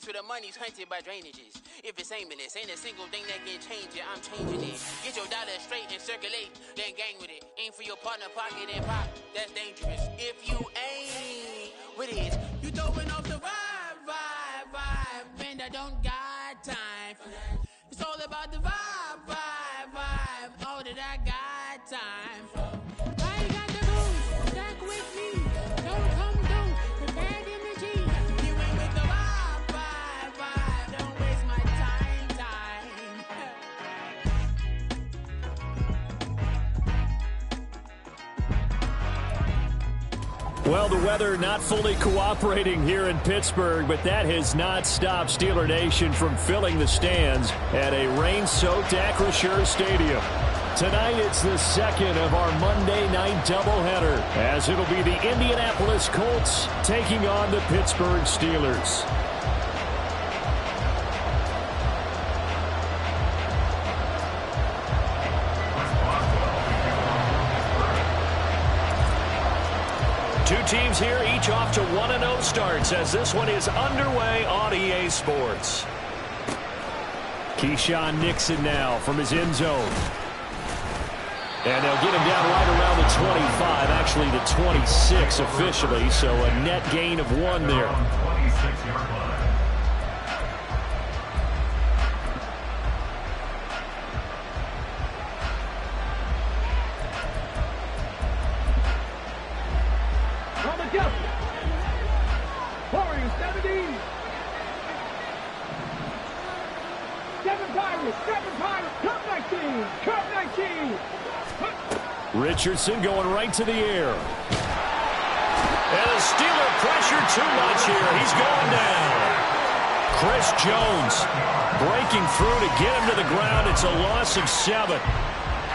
where the money's hunted by drainages. If it's aimless, ain't a single thing that can change it. I'm changing it. Get your dollar straight and circulate, then gang with it. Aim for your partner, pocket and pop. That's dangerous. If you ain't with it, you throwing off the vibe. And I don't got time for that. It's all about the vibe. All that I got time for. I ain't got the moves, stack with me. Don't come through with bad energy. You ain't with the vibe. Don't waste my time. Well, the weather not fully cooperating here in Pittsburgh, but that has not stopped Steeler Nation from filling the stands at a rain-soaked Acrisure Stadium. Tonight, it's the second of our Monday night doubleheader, as it'll be the Indianapolis Colts taking on the Pittsburgh Steelers. Two teams here, each off to 1-0 starts, as this one is underway on EA Sports. Keyshawn Nixon now from his end zone. And they'll get him down right around the 25, actually the 26 officially, so a net gain of 1 there. Richardson going right to the air. And the Steeler pressure too much here. He's going down. Chris Jones breaking through to get him to the ground. It's a loss of 7.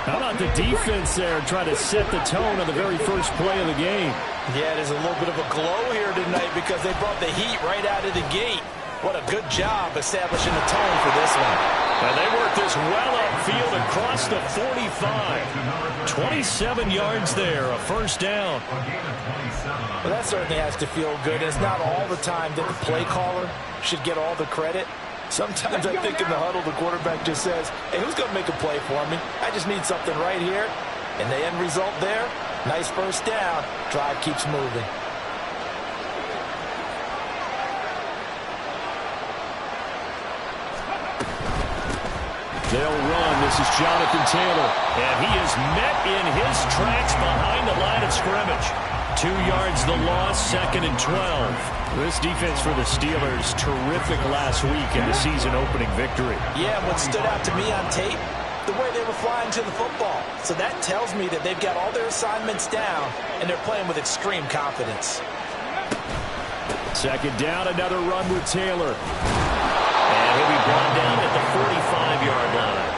How about the defense there trying to set the tone on the very first play of the game? Yeah, there's a little bit of a glow here tonight because they brought the heat right out of the gate. What a good job establishing the tone for this one. And they work this well upfield across the 45. 27 yards there, a first down. Well, that certainly has to feel good. It's not all the time that the play caller should get all the credit. Sometimes I think in the huddle, the quarterback just says, hey, who's going to make a play for me? I just need something right here. And the end result there, nice first down. Drive keeps moving. They'll run. This is Jonathan Taylor. And he is met in his tracks behind the line of scrimmage. 2 yards the loss, 2nd and 12. This defense for the Steelers, terrific last week in the season-opening victory. Yeah, what stood out to me on tape, the way they were flying to the football. So that tells me that they've got all their assignments down, and they're playing with extreme confidence. 2nd down, another run with Taylor. And he'll be brought down at the 45-yard line.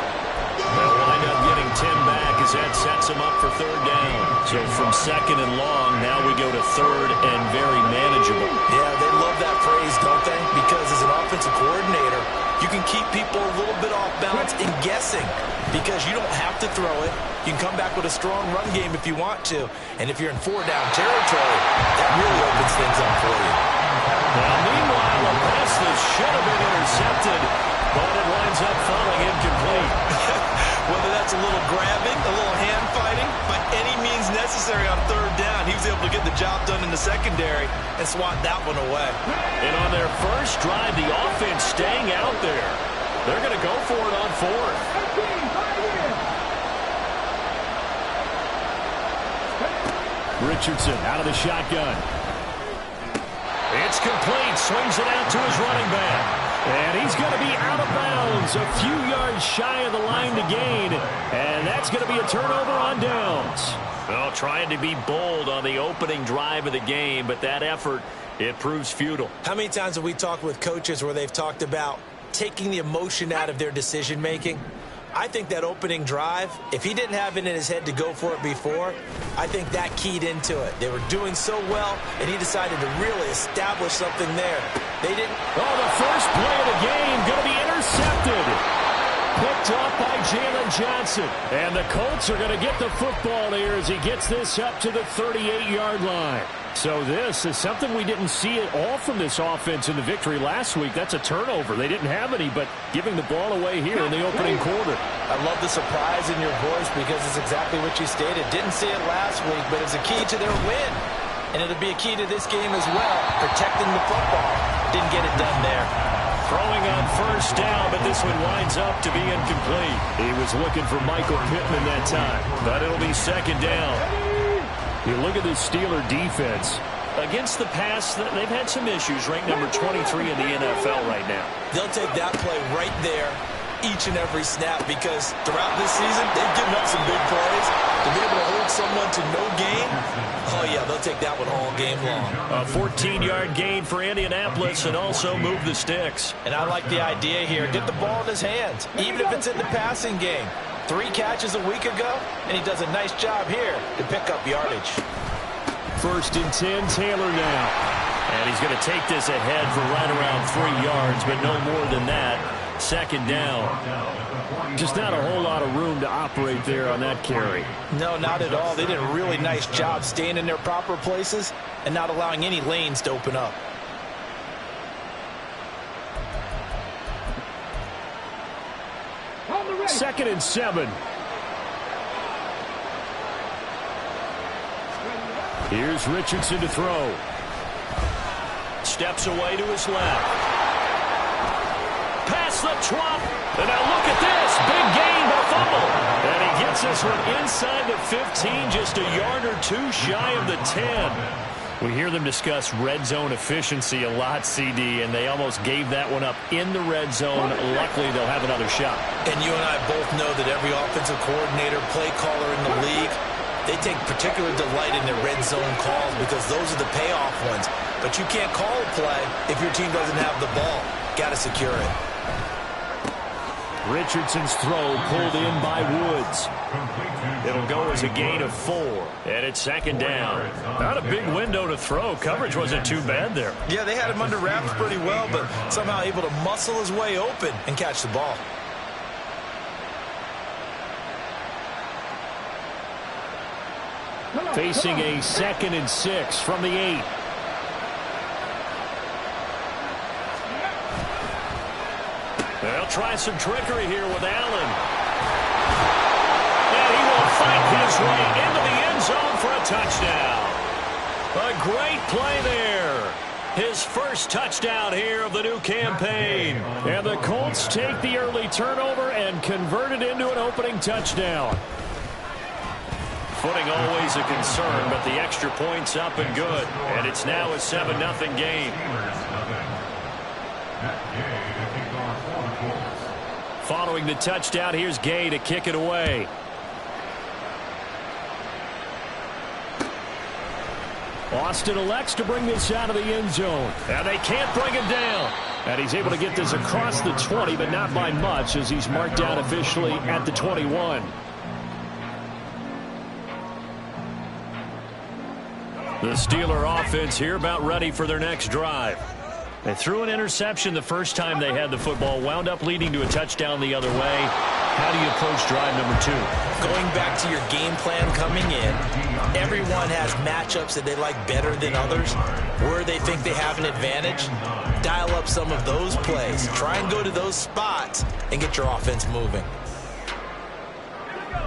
They'll wind up getting 10 back as that sets him up for 3rd down. So from 2nd and long, now we go to 3rd and very manageable. Yeah, they love that phrase, don't they? Because as an offensive coordinator, you can keep people a little bit off balance and guessing because you don't have to throw it. You can come back with a strong run game if you want to. And if you're in 4-down territory, that really opens things up for you. Now, meanwhile, a pass that should have been intercepted, but it winds up falling incomplete. Whether that's a little grabbing, a little hand fighting, by any means necessary on 3rd down, he was able to get the job done in the secondary and swat that one away. And on their first drive, the offense staying out there. They're going to go for it on 4th. Richardson out of the shotgun. It's complete. Swings it out to his running back. And he's going to be out of bounds. A few yards shy of the line to gain. And that's going to be a turnover on downs. Well, trying to be bold on the opening drive of the game, but that effort, it proves futile. How many times have we talked with coaches where they've talked about taking the emotion out of their decision-making? I think that opening drive, if he didn't have it in his head to go for it before, I think that keyed into it. They were doing so well, and he decided to really establish something there. They didn't. Oh, the first play of the game going to be intercepted. Picked off by Jalen Johnson. And the Colts are going to get the football here as he gets this up to the 38-yard line. So this is something we didn't see at all from this offense in the victory last week. That's a turnover. They didn't have any, but giving the ball away here in the opening quarter. I love the surprise in your voice because it's exactly what you stated. Didn't see it last week, but it's a key to their win. And it'll be a key to this game as well, protecting the football. Didn't get it done there. Throwing on first down, but this one winds up to be incomplete. He was looking for Michael Pittman that time, but it'll be second down. You look at this Steeler defense. Against the pass, they've had some issues. Ranked number 23 in the NFL right now. They'll take that play right there each and every snap because throughout this season, they've given up some big plays. To be able to hold someone to no gain, oh, yeah, they'll take that one all game long. A 14-yard gain for Indianapolis and also move the sticks. And I like the idea here. Get the ball in his hands, even if it's in the passing game. 3 catches a week ago, and he does a nice job here to pick up yardage. First and 10, Taylor now. And he's going to take this ahead for right around 3 yards, but no more than that. Second down. Just not a whole lot of room to operate there on that carry. No, not at all. They did a really nice job staying in their proper places and not allowing any lanes to open up. Second and 7. Here's Richardson to throw. Steps away to his left. Pass the trap. And now look at this. Big gain, but fumble. And he gets this one inside the 15, just a yard or 2 shy of the 10. We hear them discuss red zone efficiency a lot, CD, and they almost gave that one up in the red zone. Luckily, they'll have another shot. And you and I both know that every offensive coordinator, play caller in the league, they take particular delight in their red zone calls because those are the payoff ones. But you can't call a play if your team doesn't have the ball. Got to secure it. Richardson's throw pulled in by Woods. It'll go as a gain of 4. And it's second down. Not a big window to throw. Coverage wasn't too bad there. Yeah, they had him under wraps pretty well, but somehow able to muscle his way open and catch the ball. Facing a 2nd and 6 from the 8. They'll try some trickery here with Allen. And he will fight his way into the end zone for a touchdown. A great play there. His first touchdown here of the new campaign. And the Colts take the early turnover and convert it into an opening touchdown. Footing always a concern, but the extra point's up and good. And it's now a 7-0 game. Following the touchdown, here's Gay to kick it away. Austin elects to bring this out of the end zone. And they can't bring him down. And he's able to get this across the 20, but not by much as he's marked down officially at the 21. The Steeler offense here about ready for their next drive. They threw an interception the first time they had the football, wound up leading to a touchdown the other way. How do you approach drive number 2? Going back to your game plan coming in, everyone has matchups that they like better than others. Where they think they have an advantage, dial up some of those plays. Try and go to those spots and get your offense moving.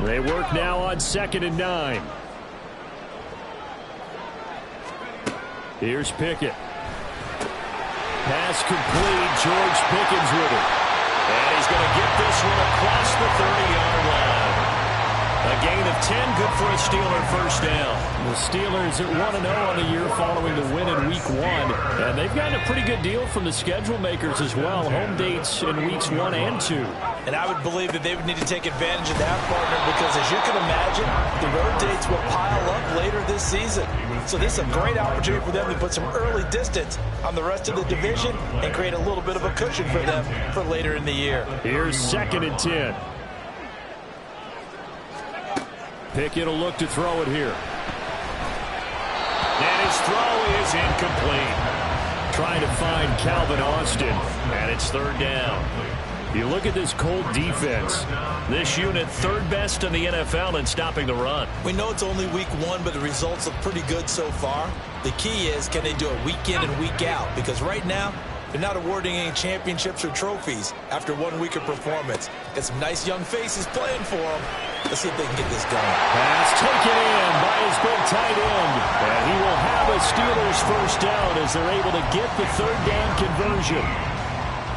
They work now on 2nd and 9. Here's Pickett. Pass complete. George Pickens with it. And he's going to get this one across the 30-yard line. A gain of 10, good for a Steeler first down. The Steelers at 1-0 on the year following the win in Week 1. And they've gotten a pretty good deal from the schedule makers as well. Home dates in Weeks 1 and 2. And I would believe that they would need to take advantage of that, partner, because as you can imagine, the road dates will pile up later this season. So this is a great opportunity for them to put some early distance on the rest of the division and create a little bit of a cushion for them for later in the year. Here's 2nd and 10. Pickett will look to throw it here. And his throw is incomplete. Trying to find Calvin Austin, and it's 3rd down. You look at this Colt defense. This unit third best in the NFL in stopping the run. We know it's only week 1, but the results look pretty good so far. The key is, can they do it week in and week out? Because right now, they're not awarding any championships or trophies after 1 week of performance. Got some nice young faces playing for them. Let's see if they can get this done. Pass taken in by his big tight end. And he will have a Steelers first down as they're able to get the third down conversion.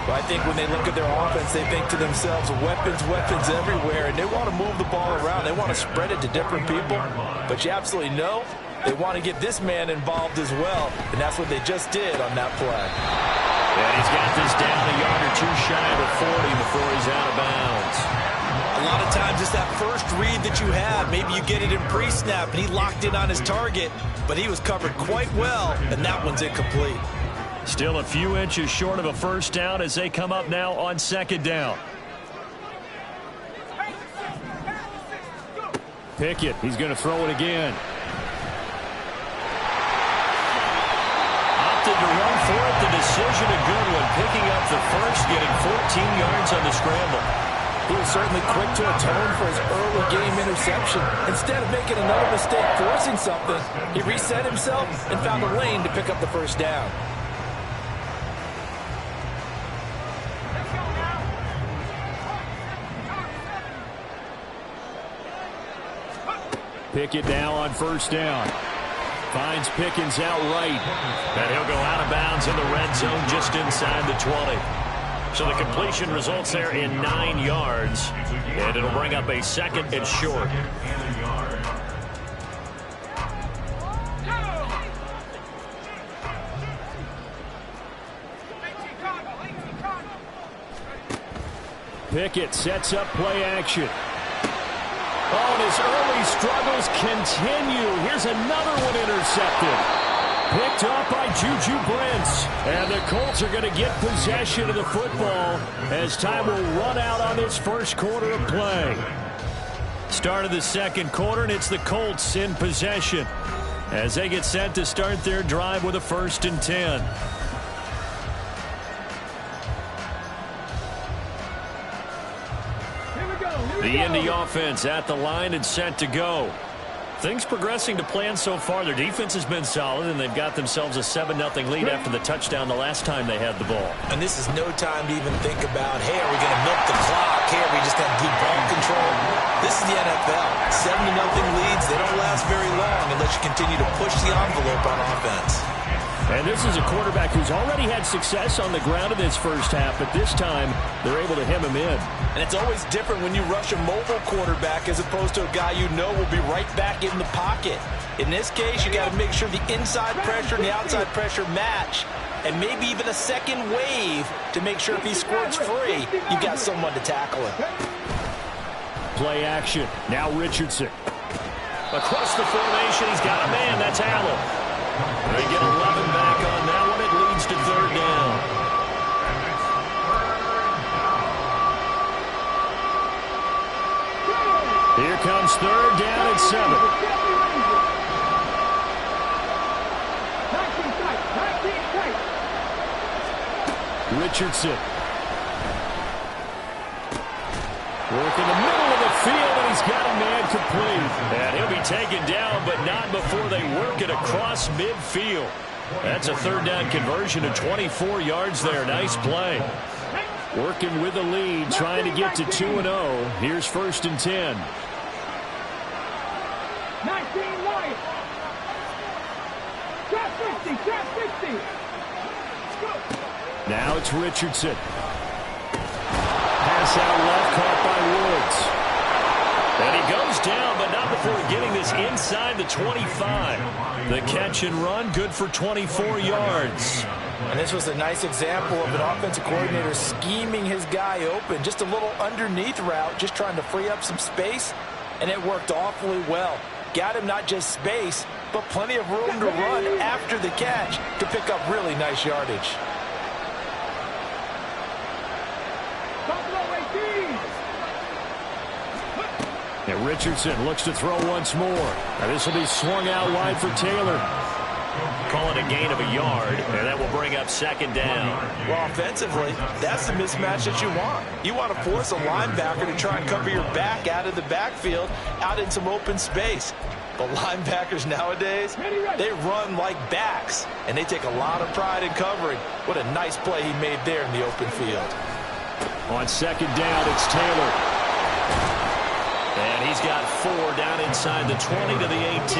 Well, I think when they look at their offense, they think to themselves, weapons, weapons everywhere, and they want to move the ball around. They want to spread it to different people, but you absolutely know they want to get this man involved as well, and that's what they just did on that play. And he's got this down a yard or two shy of the 40 before he's out of bounds. A lot of times it's that first read that you have. Maybe you get it in pre-snap, and he locked in on his target, but he was covered quite well, and that one's incomplete. Still a few inches short of a first down as they come up now on second down. Pickett, he's going to throw it again. Opted to run for it. The decision a good one. Picking up the first, getting 14 yards on the scramble. He was certainly quick to atone for his early game interception. Instead of making another mistake forcing something, he reset himself and found a lane to pick up the first down. Pickett now on first down. Finds Pickens out right. And he'll go out of bounds in the red zone just inside the 20. So the completion results there in 9 yards. And it'll bring up a second and short. Pickett sets up play action. Oh, and his early struggles continue. Here's another one intercepted. Picked up by Juju Brents. And the Colts are going to get possession of the football as time will run out on this first quarter of play. Start of the second quarter, and it's the Colts in possession as they get set to start their drive with a 1st and 10. The Indy offense at the line and set to go. Things progressing to plan so far. Their defense has been solid, and they've got themselves a 7-0 lead after the touchdown the last time they had the ball. And this is no time to even think about, hey, are we going to milk the clock? Hey, are we just have good ball control? This is the NFL. 7-0 leads, they don't last very long unless you continue to push the envelope on offense. And this is a quarterback who's already had success on the ground in this first half, but this time they're able to hem him in. And it's always different when you rush a mobile quarterback as opposed to a guy you know will be right back in the pocket. In this case, you got to make sure the inside pressure and the outside pressure match, and maybe even a second wave to make sure if he squirts free, you've got someone to tackle him. Play action. Now Richardson. Across the formation, he's got a man. That's Allen. They get 11 back on that one. It leads to third down. Here comes third down and 7. Richardson. Work in the middle of the field, and he's got a man complete. And he'll be taken down, but not before they work it across midfield. That's a third down conversion of 24 yards there. Nice play. Working with the lead, trying to get to 2-0. Here's 1st and 10. 19 right. Trap 50, trap 50. Now it's Richardson. Pass out left, caught by Woods. And he goes down, but not before getting this inside the 25. The catch and run, good for 24 yards. And this was a nice example of an offensive coordinator scheming his guy open. Just a little underneath route, just trying to free up some space, and it worked awfully well. Got him not just space, but plenty of room to run after the catch to pick up really nice yardage. And Richardson looks to throw once more. And this will be swung out wide for Taylor. Call it a gain of a yard, and that will bring up second down. Well, offensively, that's the mismatch that you want. You want to force a linebacker to try and cover your back out of the backfield, out in some open space. But linebackers nowadays, they run like backs, and they take a lot of pride in covering. What a nice play he made there in the open field. On second down, it's Taylor. And he's got 4 down inside the 20 to the 18.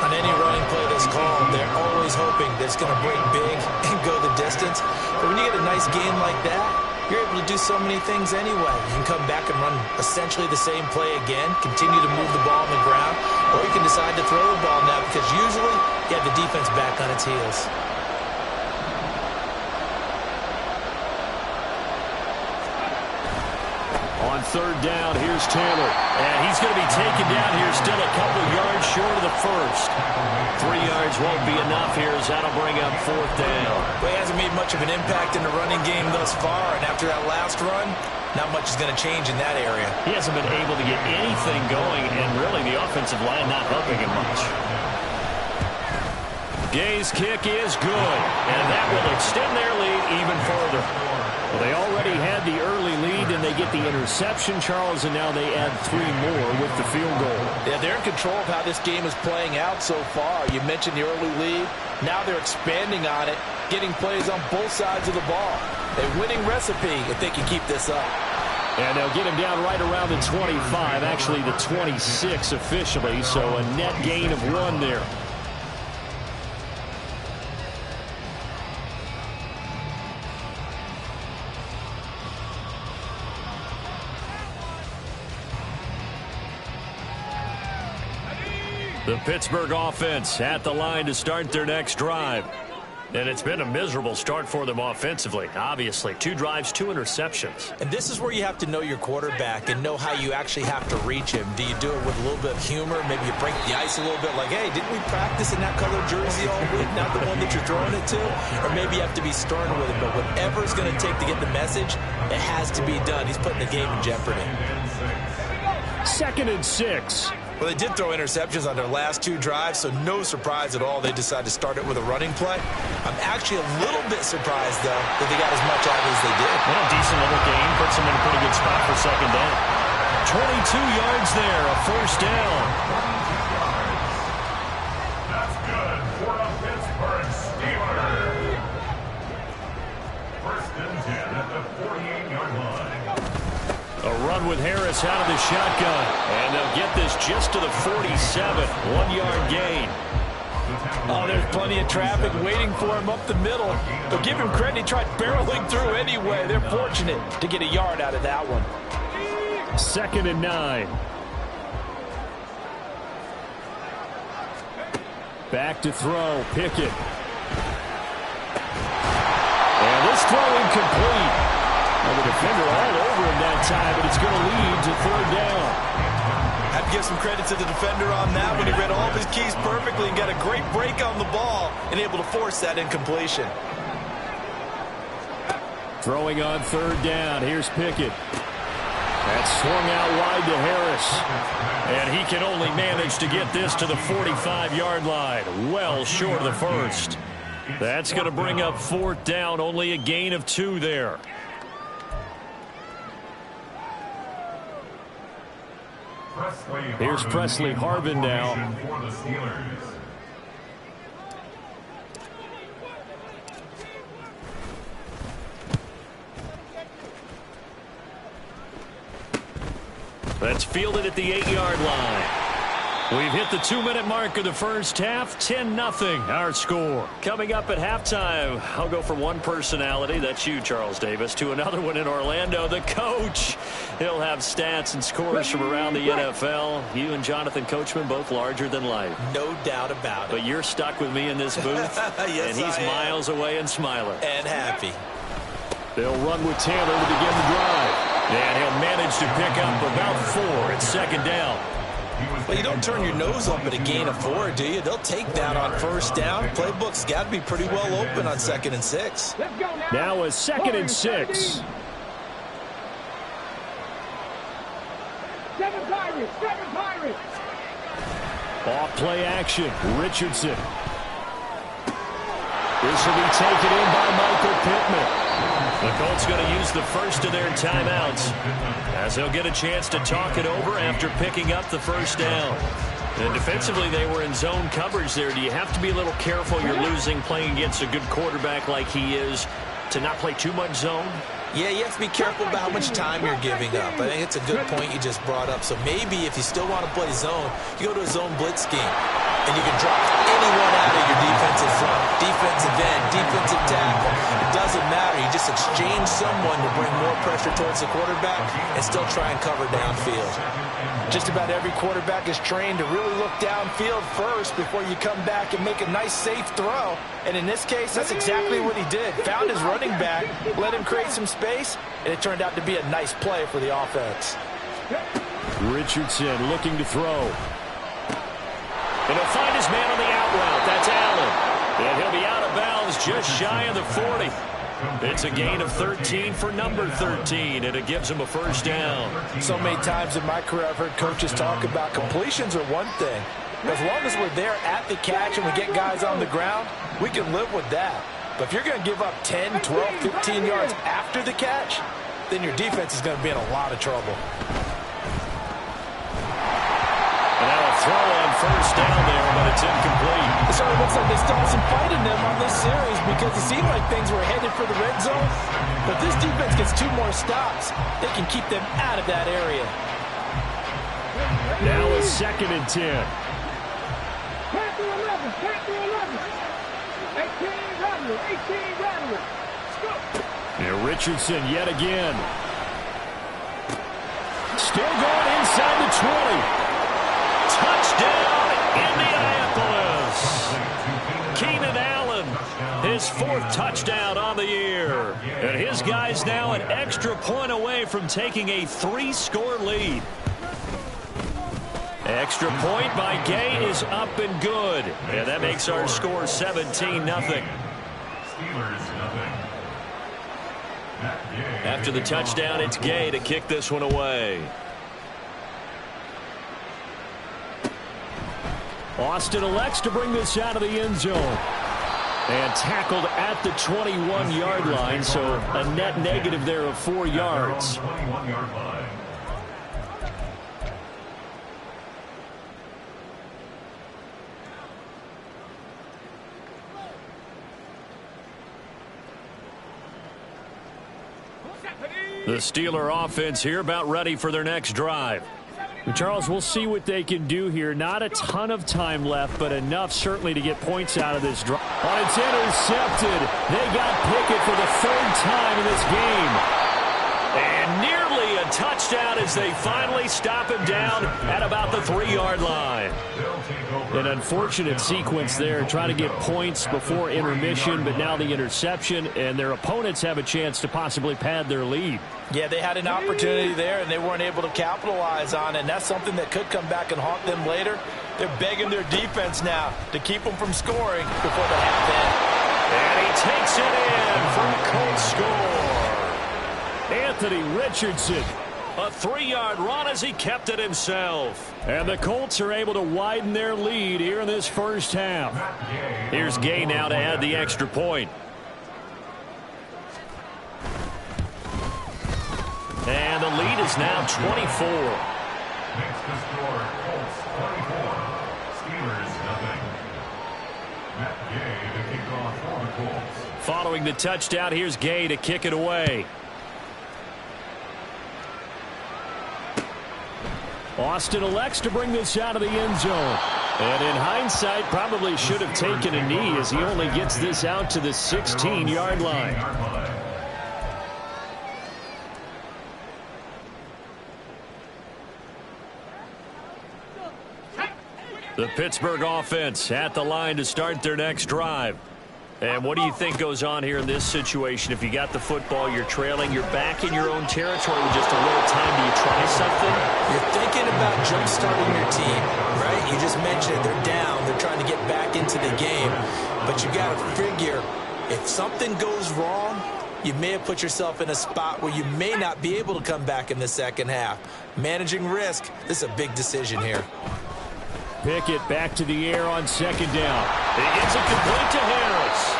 On any running play that's called, they're always hoping that it's going to break big and go the distance. But when you get a nice gain like that, you're able to do so many things anyway. You can come back and run essentially the same play again, continue to move the ball on the ground, or you can decide to throw the ball now because usually you have the defense back on its heels. On third down, here's Taylor. And he's going to be taken down here, still a couple yards short of the first. 3 yards won't be enough here as that'll bring up fourth down. Well, he hasn't made much of an impact in the running game thus far, and after that last run, not much is going to change in that area. He hasn't been able to get anything going, and really the offensive line not helping him much. Gay's kick is good, and that will extend their lead even further. Well, they already had the early lead, and they get the interception, Charles, and now they add 3 more with the field goal. Yeah, they're in control of how this game is playing out so far. You mentioned the early lead. Now they're expanding on it, getting plays on both sides of the ball. A winning recipe if they can keep this up. And they'll get him down right around the 25, actually the 26 officially, so a net gain of 1 there. The Pittsburgh offense at the line to start their next drive. And it's been a miserable start for them offensively, obviously. 2 drives, 2 interceptions. And this is where you have to know your quarterback and know how you actually have to reach him. Do you do it with a little bit of humor? Maybe you break the ice a little bit like, hey, didn't we practice in that color jersey all week, not the one that you're throwing it to? Or maybe you have to be stern with him. But whatever it's going to take to get the message, it has to be done. He's putting the game in jeopardy. 2nd and 6. Well, they did throw interceptions on their last 2 drives, so no surprise at all they decided to start it with a running play. I'm actually a little bit surprised, though, that they got as much out as they did. Well, a decent little game. Puts them in a pretty good spot for second down. 22 yards there, a first down. That's good for the Pittsburgh Steelers. 1st and 10 at the 48-yard line. A run with Harris out of the shotgun. And they'll get this just to the 47. 1-yard gain. Oh, there's plenty of traffic waiting for him up the middle. But give him credit, he tried barreling through anyway. They're fortunate to get a yard out of that one. 2nd and 9. Back to throw. Pickett. And this throw incomplete. Well, the defender all over him that time, but it's going to lead to 3rd down. Have to give some credit to the defender on that one. He read all of his keys perfectly and got a great break on the ball and able to force that incompletion. Throwing on 3rd down. Here's Pickett. That's swung out wide to Harris. And he can only manage to get this to the 45-yard line. Well short of the first. That's going to bring up 4th down. Only a gain of 2 there. Here's Presley Harvin now. That's fielded at the 8-yard line. We've hit the 2-minute mark of the first half. 10-0 our score. Coming up at halftime, I'll go from one personality, that's you, Charles Davis, to another one in Orlando, the coach. He'll have stats and scores from around the NFL. You and Jonathan Coachman both larger than life. No doubt about it. But you're stuck with me in this booth, yes, and he's miles away and smiling. And happy. They'll run with Taylor to begin the drive. And he'll manage to pick up about 4 at 2nd down. Well, you don't turn your nose up at a gain of 4, do you? They'll take that on 1st down. Playbook's got to be pretty well open on 2nd and 6. Let's go now. Now a 2nd and 6. 7 Pirates, 7 Pirates. Off play action. Richardson. This will be taken in by Michael Pittman. The Colts going to use the first of their timeouts as they'll get a chance to talk it over after picking up the first down. And defensively, they were in zone coverage there. Do you have to be a little careful you're losing playing against a good quarterback like he is to not play too much zone? Yeah, you have to be careful about how much time you're giving up. I think it's a good point you just brought up. So maybe if you still want to play zone, you go to a zone blitz scheme, and you can drop anyone out of your defensive front, defensive end, defensive tackle. It doesn't matter. You just exchange someone to bring more pressure towards the quarterback and still try and cover downfield. Just about every quarterback is trained to really look downfield first before you come back and make a nice, safe throw. And in this case, that's exactly what he did. Found his running back, let him create some space, and it turned out to be a nice play for the offense. Richardson looking to throw. And he'll find his man on the out route. That's Allen. And he'll be out of bounds just shy of the 40. It's a gain of 13 for number 13, and it gives him a first down. So many times in my career I've heard coaches talk about completions are one thing. As long as we're there at the catch and we get guys on the ground, we can live with that. But if you're going to give up 10, 12, 15 yards after the catch, then your defense is going to be in a lot of trouble. And now a throw on first down there, but it's incomplete. It sort of looks like they still have some fight in them on this series because it seemed like things were headed for the red zone. But this defense gets 2 more stops. They can keep them out of that area. Now a 2nd and 10. Pass to 11, pass to 11. 18 Rattler, 18 Rattler. And Richardson yet again. Still going inside the 20. Touchdown, Indianapolis. Keenan Allen, his 4th touchdown on the year. And his guys now an extra point away from taking a 3-score lead. Extra point by Gay is up and good. And that makes our score 17-0. After the touchdown, it's Gay to kick this one away. Austin elects to bring this out of the end zone. And tackled at the 21-yard line, so a net negative there of 4 yards. The Steeler offense here about ready for their next drive. Charles, we'll see what they can do here. Not a ton of time left, but enough certainly to get points out of this drive. Oh, it's intercepted. They got Pickett for the 3rd time in this game. And nearly a touchdown as they finally stop him down at about the 3-yard line. An unfortunate sequence there, trying to get points before intermission, but now the interception, and their opponents have a chance to possibly pad their lead. Yeah, they had an opportunity there, and they weren't able to capitalize on it, and that's something that could come back and haunt them later. They're begging their defense now to keep them from scoring before the half end. And he takes it in for a Colts score. Anthony Richardson, a 3-yard run as he kept it himself. And the Colts are able to widen their lead here in this first half. Here's Gay now to add the extra point. And the lead is now 24. Next to score, Colts 24, Steelers 0. Matt Gay to kick off for the Colts. Following the touchdown, here's Gay to kick it away. Austin elects to bring this out of the end zone. And in hindsight, probably should have taken a knee as he only gets this out to the 16-yard line. The Pittsburgh offense at the line to start their next drive. And what do you think goes on here in this situation? If you got the football, you're trailing, you're back in your own territory with just a little time. Do you try something? You're thinking about jump-starting your team, right? You just mentioned it. They're down. They're trying to get back into the game. But you got to figure, if something goes wrong, you may have put yourself in a spot where you may not be able to come back in the second half. Managing risk, this is a big decision here. Pickett back to the air on 2nd down. He gets it complete to Harris.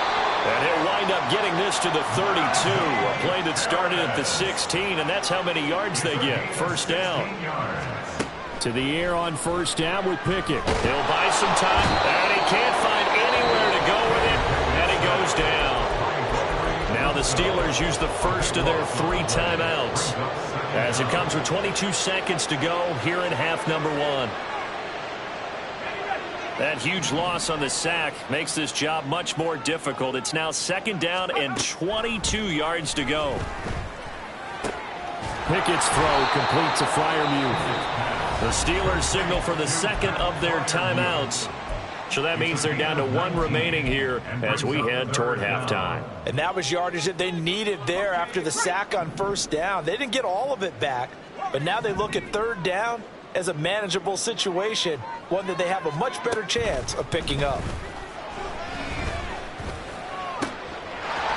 wind up getting this to the 32. A play that started at the 16, and that's how many yards they get. First down. To the air on first down with Pickett. He'll buy some time, and he can't find anywhere to go with it, and he goes down. Now the Steelers use the first of their 3 timeouts as it comes with 22 seconds to go here in half number 1. That huge loss on the sack makes this job much more difficult. It's now second down and 22 yards to go. Pickett's throw complete to Freiermuth. The Steelers signal for the second of their timeouts. So that means they're down to 1 remaining here as we head toward halftime. And that was yardage that they needed there after the sack on first down. They didn't get all of it back, but now they look at third down as a manageable situation, one that they have a much better chance of picking up.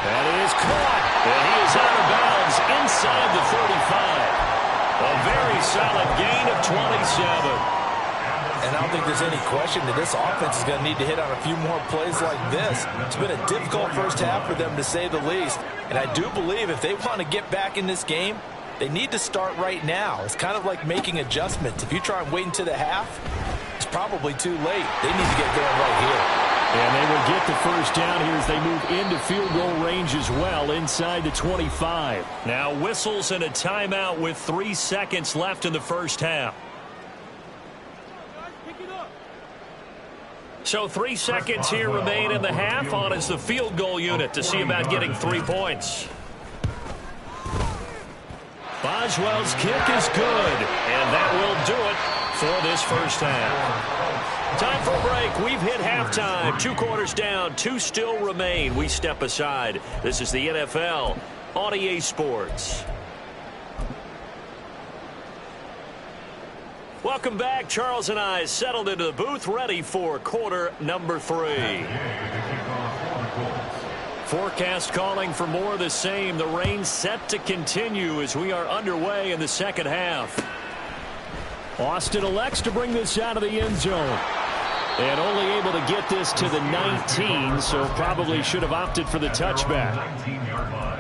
That is caught, and he is out of bounds inside the 35. A very solid gain of 27. And I don't think there's any question that this offense is going to need to hit on a few more plays like this. It's been a difficult first half for them, to say the least. And I do believe if they want to get back in this game, they need to start right now. It's kind of like making adjustments. If you try and wait until the half, it's probably too late. They need to get going right here. And they will get the first down here as they move into field goal range as well inside the 25. Now whistles and a timeout with 3 seconds left in the first half. So 3 seconds here remain in the half. On is the field goal unit to see about getting 3 points. Boswell's kick is good, and that will do it for this first half. Time for a break. We've hit halftime. 2 quarters down, 2 still remain. We step aside. This is the NFL on EA Sports. Welcome back. Charles and I settled into the booth, ready for quarter number 3. Forecast calling for more of the same. The rain set to continue as we are underway in the second half. Austin elects to bring this out of the end zone. And only able to get this to the 19, so probably should have opted for the touchback. 19-yard line.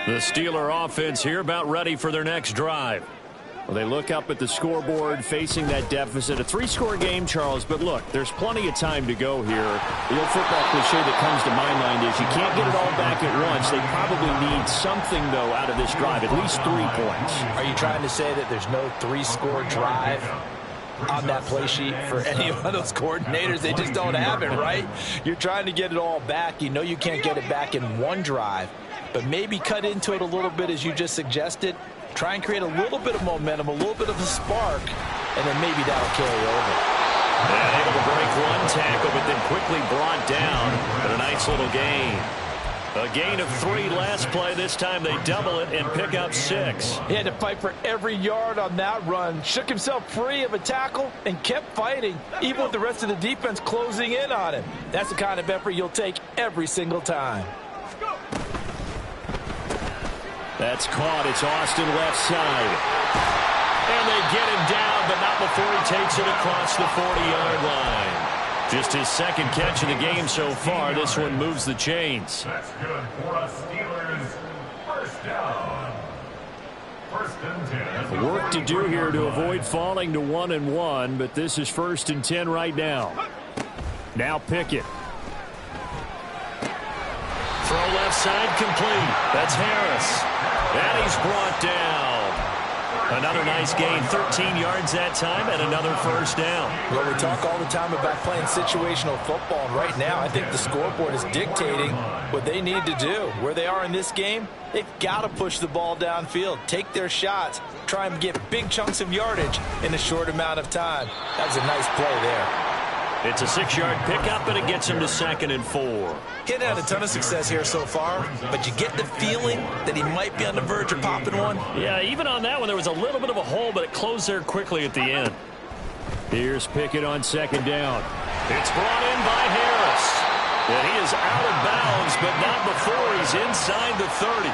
The Steeler offense here about ready for their next drive. Well, they look up at the scoreboard facing that deficit. A 3-score game, Charles, but look, there's plenty of time to go here. The old football cliche that comes to my mind is you can't get it all back at once. They probably need something, though, out of this drive, at least 3 points. Are you trying to say that there's no 3-score drive on that play sheet for any of those coordinators? They just don't have it, right? You're trying to get it all back. You know you can't get it back in 1 drive, but maybe cut into it a little bit as you just suggested. Try and create a little bit of momentum, a little bit of a spark, and then maybe that'll carry over. And able to break 1 tackle, but then quickly brought down. But a nice little gain. A gain of 3 last play. This time they double it and pick up 6. He had to fight for every yard on that run. Shook himself free of a tackle and kept fighting, even with the rest of the defense closing in on him. That's the kind of effort you'll take every single time. That's caught. It's Austin left side. And they get him down, but not before he takes it across the 40-yard line. Just his second catch of the game so far. This one moves the chains. That's good for us Steelers. First down. First and 10. Work to do here to avoid falling to 1-1, but this is 1st and 10 right now. Now Pickett. Throw left side complete. That's Harris. And he's brought down. Another nice gain, 13 yards that time, and another first down. Well, we talk all the time about playing situational football, and right now I think the scoreboard is dictating what they need to do. Where they are in this game, they've got to push the ball downfield, take their shots, try and get big chunks of yardage in a short amount of time. That was a nice play there. It's a 6-yard pickup, and it gets him to 2nd and 4. He hadn't had a ton of success here so far, but you get the feeling that he might be on the verge of popping one. Yeah, even on that one, there was a little bit of a hole, but it closed there quickly at the end. Here's Pickett on second down. It's brought in by Harris. And he is out of bounds, but not before he's inside the 30.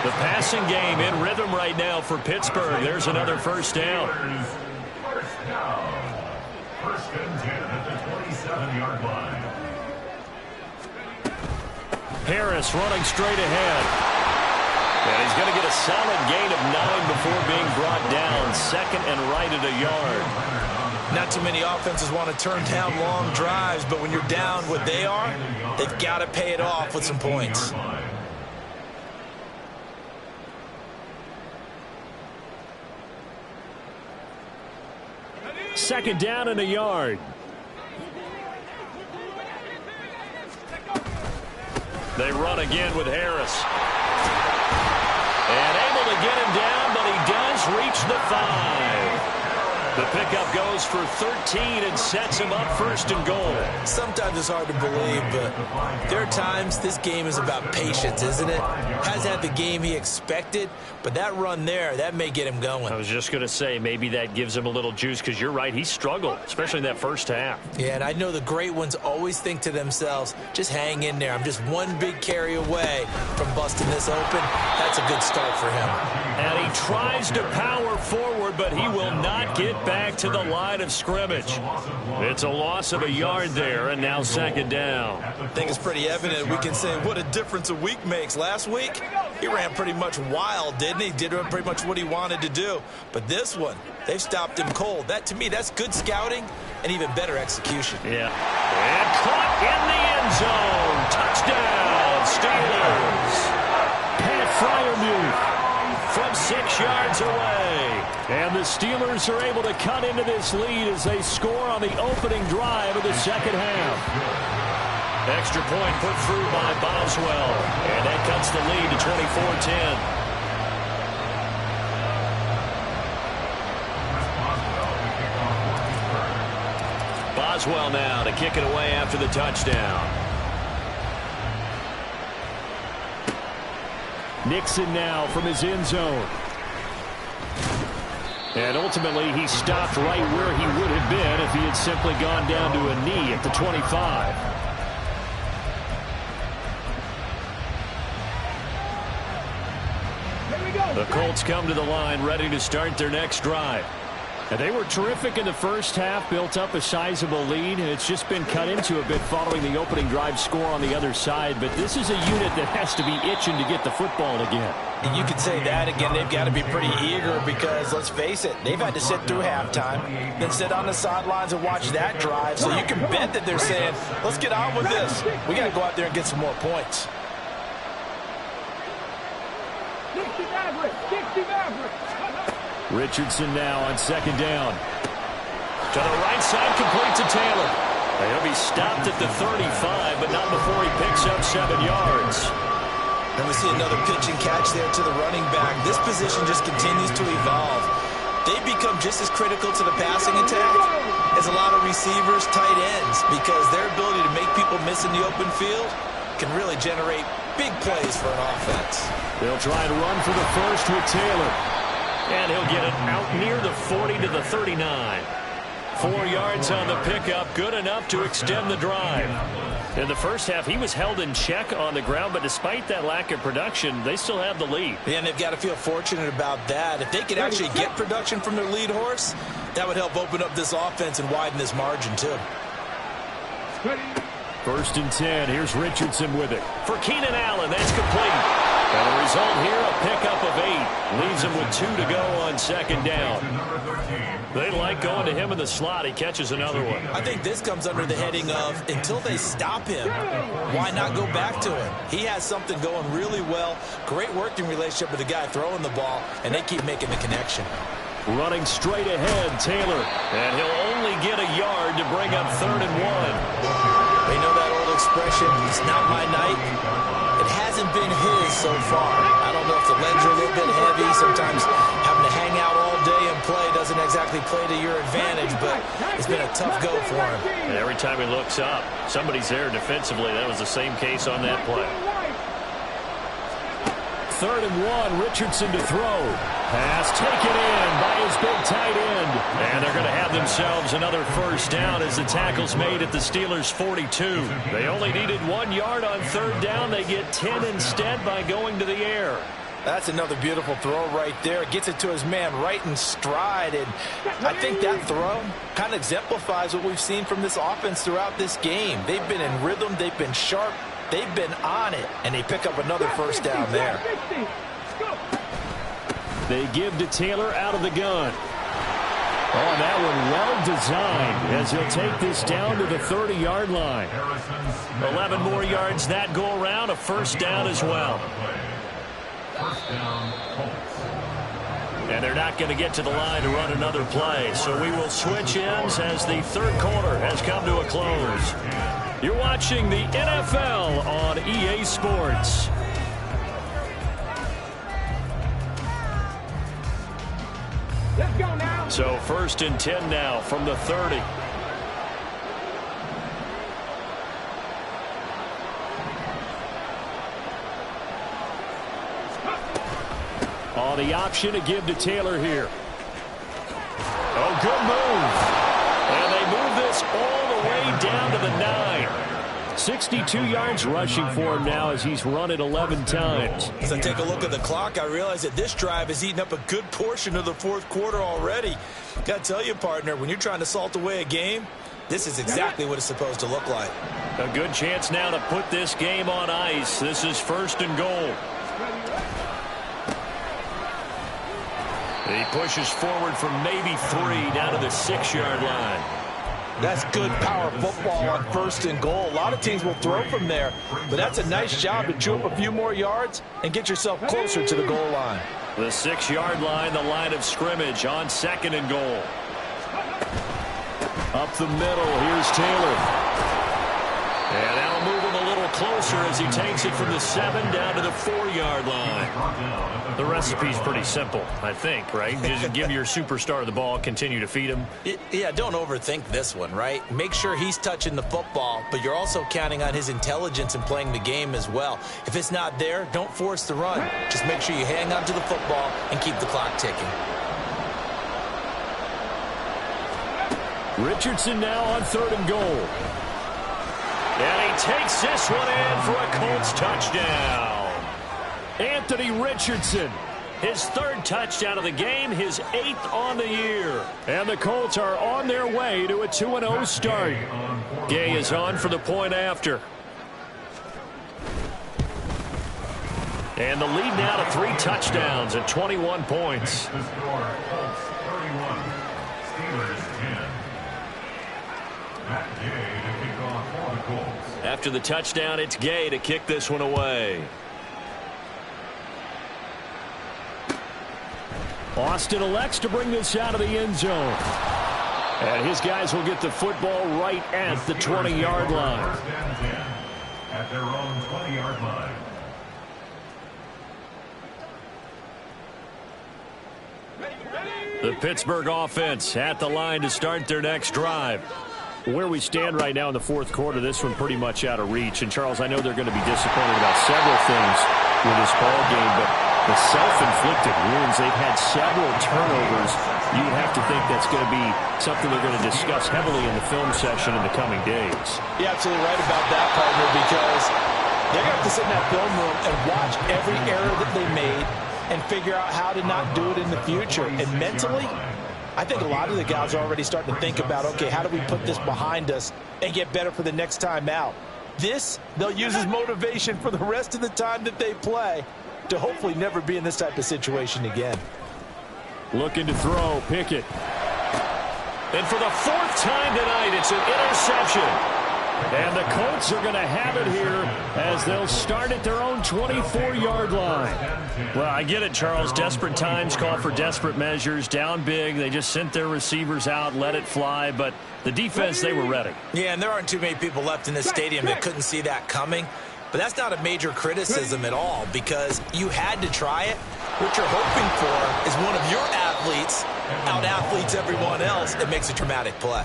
The passing game in rhythm right now for Pittsburgh. There's another first down. First and 10 at the 27-yard line. Harris running straight ahead. And he's going to get a solid gain of 9 before being brought down. Second and right at a yard. Not too many offenses want to turn down long drives, but when you're down what they are, they've got to pay it off with some points. Second down and a yard. They run again with Harris. And able to get him down, but he does reach the 5. The pickup goes for 13 and sets him up first and goal. Sometimes it's hard to believe, but there are times this game is about patience, isn't it? Hasn't had the game he expected, but that run there, that may get him going. I was just going to say, maybe that gives him a little juice, because you're right, he struggled, especially in that first half. Yeah, and I know the great ones always think to themselves, just hang in there. I'm just one big carry away from busting this open. That's a good start for him. And he tries to power forward, but he will not get back to the line of scrimmage. It's a loss of a yard there, and now second down. I think it's pretty evident. We can say what a difference a week makes. Last week, he ran pretty much wild, didn't he? Did pretty much what he wanted to do. But this one, they've stopped him cold. That, to me, that's good scouting and even better execution. Yeah. And caught in the end zone. Touchdown, Steelers. Pat Fryermuth from 6 yards away. And the Steelers are able to cut into this lead as they score on the opening drive of the second half. Extra point put through by Boswell. And that cuts the lead to 24-10. Boswell now to kick it away after the touchdown. Nixon now from his end zone. And ultimately, he stopped right where he would have been if he had simply gone down to a knee at the 25. The Colts come to the line ready to start their next drive. And they were terrific in the first half, built up a sizable lead, and it's just been cut into a bit following the opening drive score on the other side. But this is a unit that has to be itching to get the football again. And you could say that again. They've got to be pretty eager because, let's face it, they've had to sit through halftime, then sit on the sidelines and watch that drive. So you can bet that they're saying, let's get on with this. We got to go out there and get some more points. Richardson now on second down. To the right side, complete to Taylor. He'll be stopped at the 35, but not before he picks up 7 yards. And we see another pitch and catch there to the running back. This position just continues to evolve. They've become just as critical to the passing attack as a lot of receivers, tight ends, because their ability to make people miss in the open field can really generate big plays for an offense. They'll try to run for the first with Taylor. And he'll get it out near the 40 to the 39. 4 yards on the pickup, good enough to extend the drive. In the first half, he was held in check on the ground, but despite that lack of production, they still have the lead. Yeah, and they've got to feel fortunate about that. If they could actually get production from their lead horse, that would help open up this offense and widen this margin, too. First and 10, here's Richardson with it. For Keenan Allen, that's complete. And the result here, a pickup of 8. Leaves him with 2 to go on second down. They like going to him in the slot. He catches another one. I think this comes under the heading of, until they stop him, why not go back to him? He has something going really well. Great working relationship with the guy throwing the ball, and they keep making the connection. Running straight ahead, Taylor. And he'll only get a yard to bring up 3rd and 1. They know that old expression, it's not my night. It hasn't been his so far. I don't know if the legs are a little bit heavy. Sometimes having to hang out all day and play doesn't exactly play to your advantage, but it's been a tough go for him. And every time he looks up, somebody's there defensively. That was the same case on that play. 3rd and 1. Richardson to throw. Pass taken in by his big tight end. And they're going to have themselves another first down as the tackle's made at the Steelers' 42. They only needed 1 yard on 3rd down. They get 10 instead by going to the air. That's another beautiful throw right there. Gets it to his man right in stride. And I think that throw kind of exemplifies what we've seen from this offense throughout this game. They've been in rhythm. They've been sharp. They've been on it. And they pick up another first down there. They give to Taylor out of the gun. Oh, that one well designed as he'll take this down to the 30-yard line. 11 more yards that go around. A first down as well. First down, Colts. And they're not going to get to the line to run another play. So we will switch ends as the 3rd quarter has come to a close. You're watching the NFL on EA Sports. Let's go now. So 1st and 10 now from the 30. On the option to give to Taylor here. Oh, good move. And they move this all the way down to the 9. 62 yards rushing for him now as he's run it 11 times. As I take a look at the clock, I realize that this drive has eaten up a good portion of the 4th quarter already. Got to tell you, partner, when you're trying to salt away a game, this is exactly what it's supposed to look like. A good chance now to put this game on ice. This is 1st and goal. He pushes forward from maybe 3 down to the 6-yard line. That's good power football on 1st and goal. A lot of teams will throw from there, but that's a nice job to chew up a few more yards and get yourself closer to the goal line. The 6-yard line, the line of scrimmage on 2nd and goal. Up the middle, here's Taylor. And that'll move him a little closer as he takes it from the 7 down to the 4-yard line. The recipe's pretty simple, I think, right? Just give your superstar the ball, continue to feed him. Yeah, don't overthink this one, right? Make sure he's touching the football, but you're also counting on his intelligence in playing the game as well. If it's not there, don't force the run. Just make sure you hang on to the football and keep the clock ticking. Richardson now on 3rd and goal. And he takes this one in for a Colts touchdown. Anthony Richardson, his 3rd touchdown of the game, his 8th on the year. And the Colts are on their way to a 2-0 start. Gay is on for the point after. And the lead now to 3 touchdowns and 21 points. The score, Colts 31, Steelers 10. Matt Gay to kick off for the Colts. After the touchdown, it's Gay to kick this one away. Austin elects to bring this out of the end zone. And his guys will get the football right at the 20-yard line. First and 10 at their own 20-yard line. The Pittsburgh offense at the line to start their next drive. Where we stand right now in the 4th quarter, this one pretty much out of reach. And, Charles, I know they're going to be disappointed about several things with this ball game, but the self-inflicted wounds, they've had several turnovers. You'd have to think that's going to be something they're going to discuss heavily in the film session in the coming days. You're absolutely right about that, partner, because they're going to have to sit in that film room and watch every error that they made and figure out how to not do it in the future. And mentally, I think a lot of the guys are already starting to think about, okay, how do we put this behind us and get better for the next time out? This, they'll use as motivation for the rest of the time that they play to hopefully never be in this type of situation again. Looking to throw, Pickett. And for the 4th time tonight, it's an interception. And the Colts are going to have it here as they'll start at their own 24-yard line. Well, I get it, Charles. Desperate times call for desperate measures. Down big. They just sent their receivers out, let it fly. But the defense, they were ready. Yeah, and there aren't too many people left in this stadium that couldn't see that coming. But that's not a major criticism at all because you had to try it. What you're hoping for is one of your athletes out-athletes everyone else and makes a dramatic play.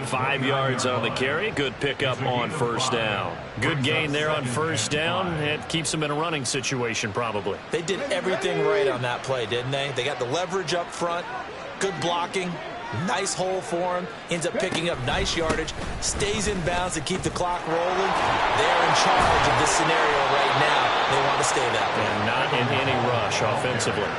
5 yards on the carry. Good pickup on first down. Good gain there on first down. It keeps them in a running situation probably. They did everything right on that play, didn't they? They got the leverage up front, good blocking, nice hole for him, ends up picking up nice yardage, stays in bounds to keep the clock rolling. They're in charge of this scenario right now. They want to stay that way. And not in any rush offensively.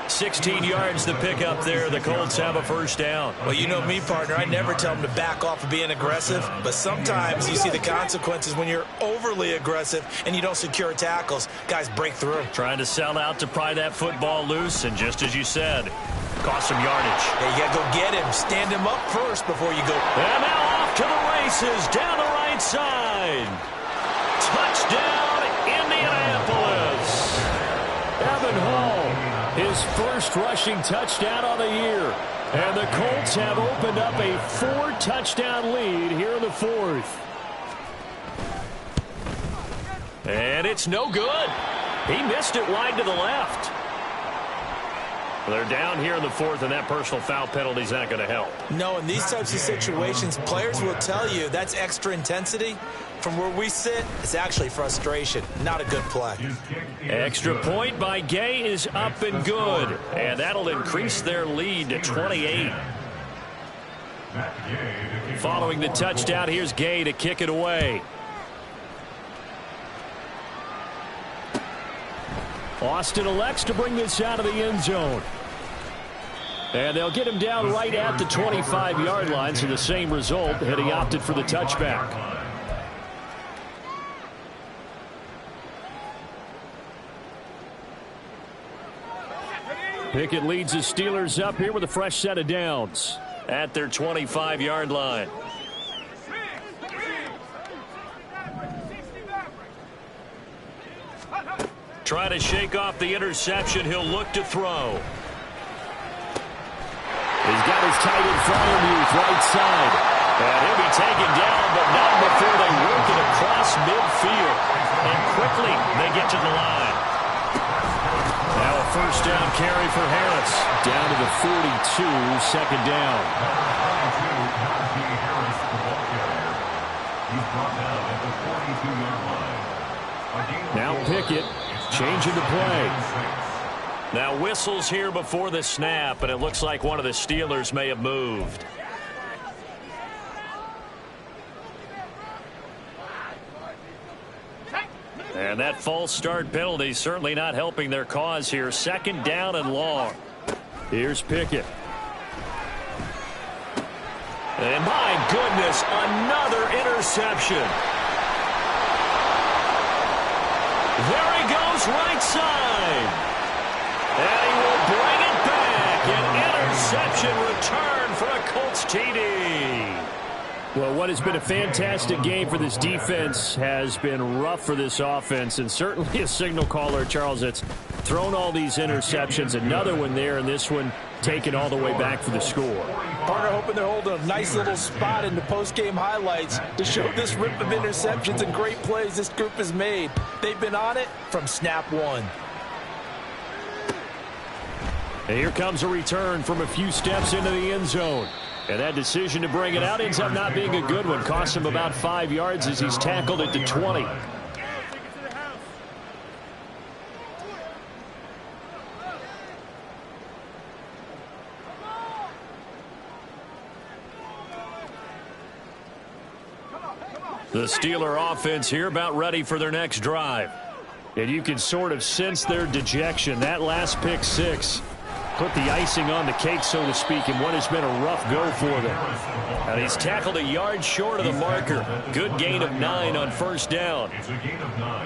16 yards the pickup there. The Colts have a first down. Well, you know me, partner. I never tell them to back off of being aggressive, but sometimes you see the consequences when you're overly aggressive and you don't secure tackles. Guys break through. Trying to sell out to pry that football loose, and just as you said, cost some yardage. Yeah, you got to go get him. Stand him up first before you go. And now off to the races down the right side. Touchdown, Indianapolis. Evan Hall, his first rushing touchdown on the year. And the Colts have opened up a 4-touchdown lead here in the fourth. And it's no good. He missed it wide to the left. They're down here in the fourth, and that personal foul penalty is not going to help. No, in these types of situations, players will tell you that's extra intensity. From where we sit, it's actually frustration. Not a good play. Extra point by Gay is up and good. And that'll increase their lead to 28. Following the touchdown, here's Gay to kick it away. Austin elects to bring this out of the end zone. And they'll get him down right at the 25-yard line, so the same result, and he opted for the touchback. Pickett leads the Steelers up here with a fresh set of downs at their 25-yard line. Try to shake off the interception. He'll look to throw. He's got his tight end Fryermuth right side. And he'll be taken down, but not before they work it across midfield. And quickly they get to the line. Now a first down carry for Harris. Down to the 42, second down. Now Pickett changing the play. Now whistles here before the snap, and it looks like one of the Steelers may have moved. And that false start penalty certainly not helping their cause here. Second down and long. Here's Pickett. And my goodness, another interception. There he goes, right side. And he will bring it back. An interception return for a Colts TD. Well, what has been a fantastic game for this defense has been rough for this offense, and certainly a signal caller, Charles, that's thrown all these interceptions. Another one there, and this one taken all the way back for the score. Partner hoping they're holding a nice little spot in the post-game highlights to show this rip of interceptions and great plays this group has made. They've been on it from snap one. And here comes a return from a few steps into the end zone. And that decision to bring it out ends up not being a good one. Costs him about 5 yards as he's tackled at the 20. The Steeler offense here about ready for their next drive. And you can sort of sense their dejection. That last pick six put the icing on the cake, so to speak, in what has been a rough go for them. And he's tackled a yard short of the marker. Good gain of 9 on first down.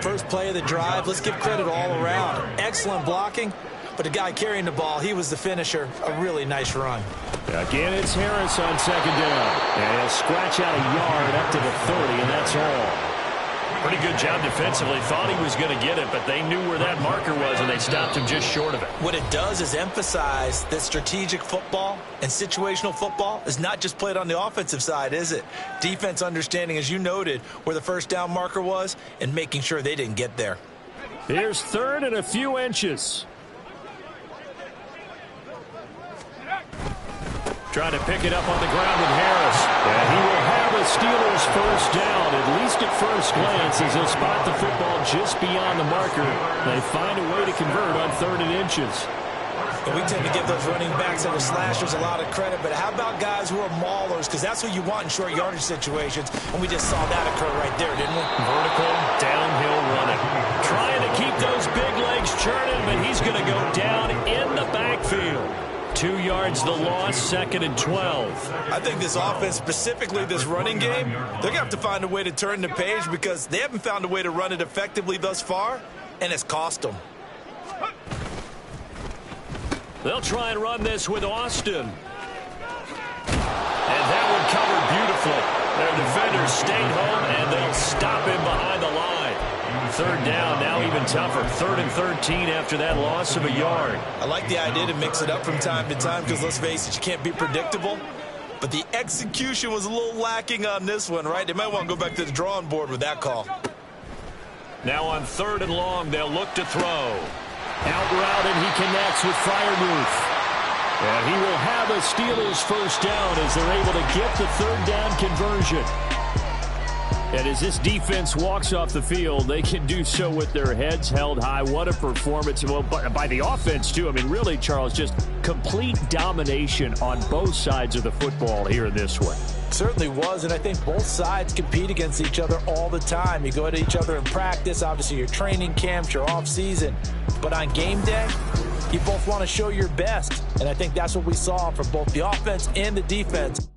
First play of the drive, let's give credit all around. Excellent blocking, but the guy carrying the ball, he was the finisher. A really nice run. Again, it's Harris on second down. And he'll scratch out a yard up to the 30, and that's all. Pretty good job defensively. Thought he was going to get it, but they knew where that marker was, and they stopped him just short of it. What it does is emphasize that strategic football and situational football is not just played on the offensive side, is it? Defense understanding, as you noted, where the first down marker was and making sure they didn't get there. Here's third and a few inches. Trying to pick it up on the ground with Harris. And he will have a Steelers first down, at least at first glance, as he'll spot the football just beyond the marker. They find a way to convert on 3rd and inches. And we tend to give those running backs that are slashers a lot of credit, but how about guys who are maulers? Because that's what you want in short yardage situations, and we just saw that occur right there, didn't we? Vertical, downhill running. Trying to keep those big legs churning, but he's going to go down in the backfield. 2 yards the loss, 2nd and 12. I think this offense, specifically this running game, they're going to have to find a way to turn the page because they haven't found a way to run it effectively thus far, and it's cost them. They'll try and run this with Austin. And that one covered beautifully. Their defenders stayed home, and they'll stop him behind the line. 3rd down, now even tougher. 3rd and 13 after that loss of a yard. I like the idea to mix it up from time to time because, let's face it, you can't be predictable. But the execution was a little lacking on this one, right? They might want to go back to the drawing board with that call. Now on 3rd and long, they'll look to throw. Out route, and he connects with Freiermuth. And he will have a Steelers first down as they're able to get the 3rd down conversion. And as this defense walks off the field, they can do so with their heads held high. What a performance. Well, by the offense, too. I mean, really, Charles, just complete domination on both sides of the football here in this one. Certainly was, and I think both sides compete against each other all the time. You go at each other in practice, obviously your training camps, your off-season. But on game day, you both want to show your best. And I think that's what we saw from both the offense and the defense.